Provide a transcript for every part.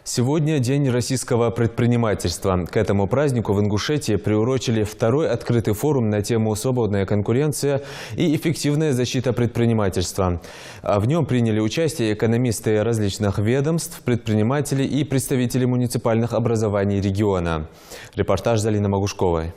Сегодня День российского предпринимательства. К этому празднику в Ингушетии приурочили второй открытый форум на тему «Свободная конкуренция и эффективная защита предпринимательства». В нем приняли участие экономисты различных ведомств, предприниматели и представители муниципальных образований региона. Репортаж Залины Магушковой.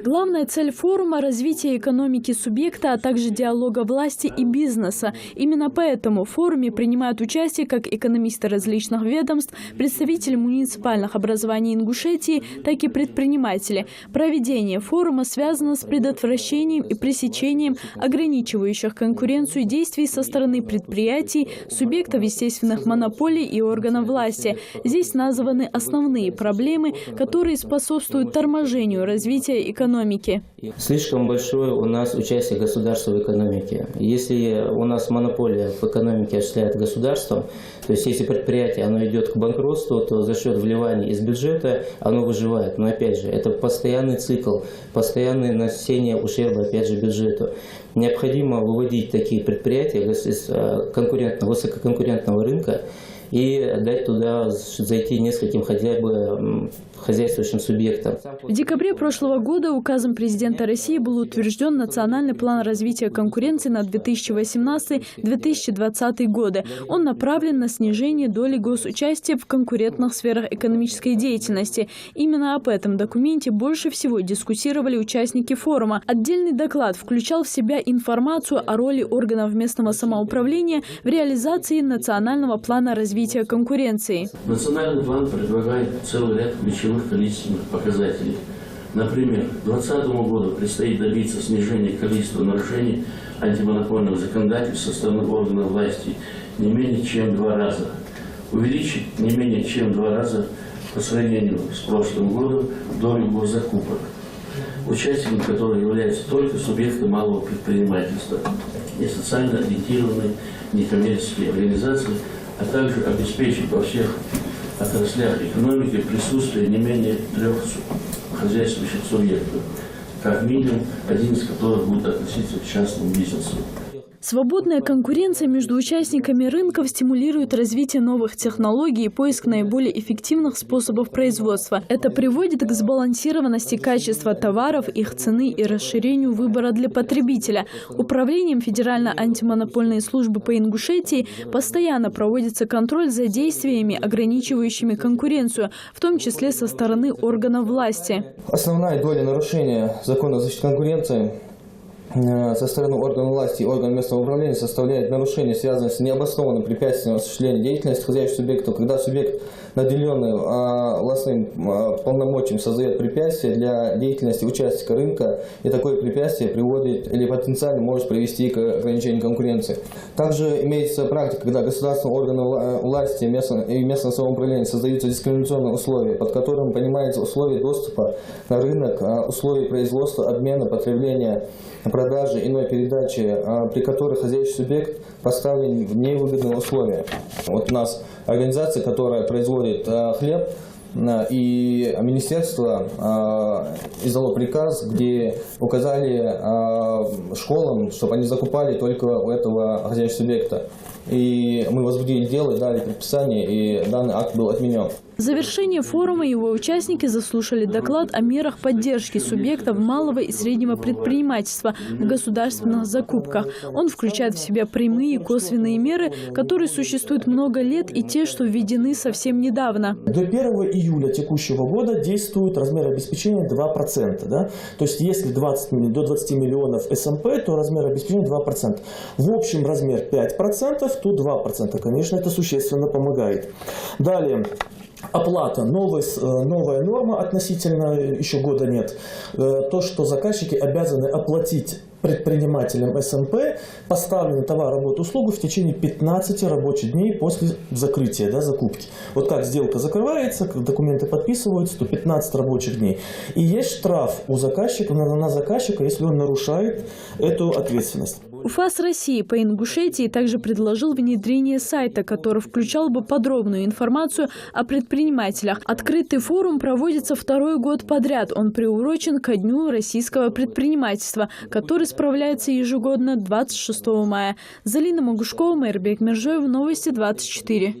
Главная цель форума – развитие экономики субъекта, а также диалога власти и бизнеса. Именно поэтому в форуме принимают участие как экономисты различных ведомств, представители муниципальных образований Ингушетии, так и предприниматели. Проведение форума связано с предотвращением и пресечением ограничивающих конкуренцию действий со стороны предприятий, субъектов естественных монополий и органов власти. Здесь названы основные проблемы, которые способствуют торможению развития экономики. Слишком большое у нас участие государства в экономике. Если у нас монополия в экономике осуществляет государство, то есть если предприятие оно идет к банкротству, то за счет вливаний из бюджета оно выживает. Но опять же, это постоянный цикл, постоянное нанесение ущерба опять же бюджету. Необходимо выводить такие предприятия из высококонкурентного рынка и дать туда зайти нескольким хотя бы хозяйствующим субъектам. В декабре прошлого года указом президента России был утвержден национальный план развития конкуренции на 2018-2020 годы. Он направлен на снижение доли госучастия в конкурентных сферах экономической деятельности. Именно об этом документе больше всего дискуссировали участники форума. Отдельный доклад включал в себя информацию о роли органов местного самоуправления в реализации национального плана развития конкуренции. Национальный план предлагает целый ряд ключевых количественных показателей. Например, к 2020 году предстоит добиться снижения количества нарушений антимонопольного законодательства со стороны органов власти не менее чем в 2 раза. Увеличить не менее чем в 2 раза по сравнению с прошлым годом долю госзакупок, участниками которых являются только субъекты малого предпринимательства и социально ориентированные некоммерческие организации, а также обеспечить во всех отраслях экономики присутствие не менее 3 хозяйствующих субъектов, как минимум один из которых будет относиться к частному бизнесу. Свободная конкуренция между участниками рынков стимулирует развитие новых технологий и поиск наиболее эффективных способов производства. Это приводит к сбалансированности качества товаров, их цены и расширению выбора для потребителя. Управлением Федеральной антимонопольной службы по Ингушетии постоянно проводится контроль за действиями, ограничивающими конкуренцию, в том числе со стороны органов власти. Основная доля нарушения закона о защите конкуренции со стороны органов власти и органов местного управления составляет нарушение, связанное с необоснованным препятствием осуществления деятельности хозяйственных субъектов, когда субъект, наделенный властным полномочием, создает препятствия для деятельности участника рынка, и такое препятствие приводит или потенциально может привести к ограничению конкуренции. Также имеется практика, когда государственные органы власти и местного самоуправления создаются дискриминационные условия, под которыми понимаются условия доступа на рынок, условия производства, обмена, потребления, продажи, иной передачи, при которой хозяйственный субъект поставлен в невыгодные условия. Вот у нас организация, которая производит хлеб, и министерство издало приказ, где указали школам, чтобы они закупали только у этого хозяйственного субъекта. И мы возбудили дело, дали предписание, и данный акт был отменен. В завершении форума его участники заслушали доклад о мерах поддержки субъектов малого и среднего предпринимательства в государственных закупках. Он включает в себя прямые и косвенные меры, которые существуют много лет, и те, что введены совсем недавно. До 1 июля текущего года действует размер обеспечения 2%. Да? То есть если до 20 миллионов СМП, то размер обеспечения 2%. В общем размер 5%, то 2%. Конечно, это существенно помогает. Далее. Оплата. Новая норма относительно, еще года нет. То, что заказчики обязаны оплатить предпринимателям СМП поставленный товар, работу, услугу в течение 15 рабочих дней после закрытия, закупки. Вот как сделка закрывается, как документы подписываются, то 15 рабочих дней. И есть штраф у заказчика, на заказчика, если он нарушает эту ответственность. УФАС России по Ингушетии также предложил внедрение сайта, который включал бы подробную информацию о предпринимателях. Открытый форум проводится 2-й год подряд. Он приурочен ко Дню российского предпринимательства, который справляется ежегодно 26 мая. Залина Магушкова, Майрбек Миржоев, Новости 24.